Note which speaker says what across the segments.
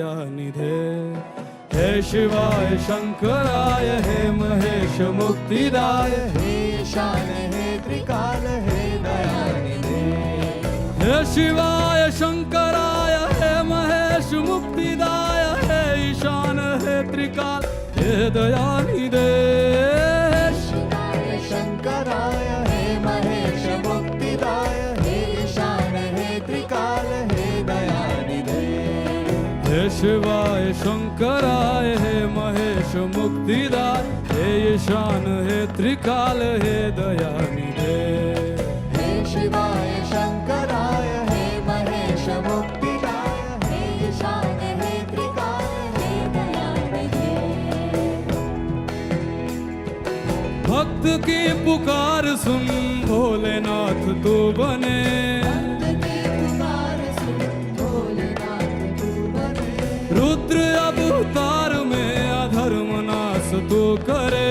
Speaker 1: निधे हे शिवाय शंकराय हे महेश मुक्तिदाय
Speaker 2: हे ईशान हे त्रिकाल हे दयानिधे
Speaker 1: हे शिवाय शंकराय हे महेश मुक्तिदाय हे ईशान हे त्रिकाल हे दयानिधे
Speaker 2: शिवाय शंकराय हे महेश मुक्तिदाय हे ईशान हे त्रिकाल हे दयानिधे
Speaker 1: हे शिवाय शंकराय हे महेश मुक्तिदाय हे ईशान हे त्रिकाल हे दयानिधे
Speaker 2: हे शिवाय शंकराय हे महेश मुक्तिदाय हे ईशान हे त्रिकाल हे दयानिधे
Speaker 1: भक्त की पुकार सुन भोलेनाथ तू बने रुद्र अवतार में अधर्म नाश तू करे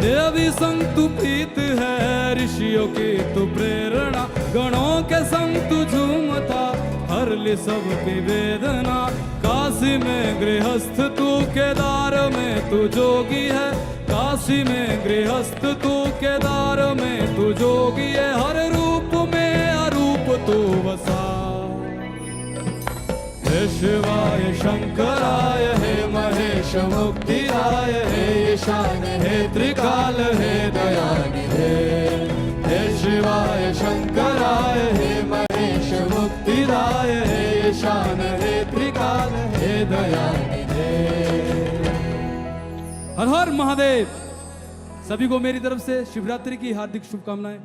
Speaker 1: देवी संग तू प्रीत है ऋषियों की तू प्रेरणा गणों के संग तू झूमता हर ले सबकी वेदना काशी में गृहस्थ तू केदार में तू जोगी है काशी में गृहस्थ तू केदार में तू जोगी है हर रूप में अरूप तू बसा हे शिवाय शंकराय हे महेश मुक्तिदाय हे ईशान हे त्रिकाल हे दयानिधे हे शिवाय शंकराय हे महेश मुक्तिदाय हे ईशान हे त्रिकाल हे दयानिधे। हर हर महादेव। सभी को मेरी तरफ से शिवरात्रि की हार्दिक शुभकामनाएं।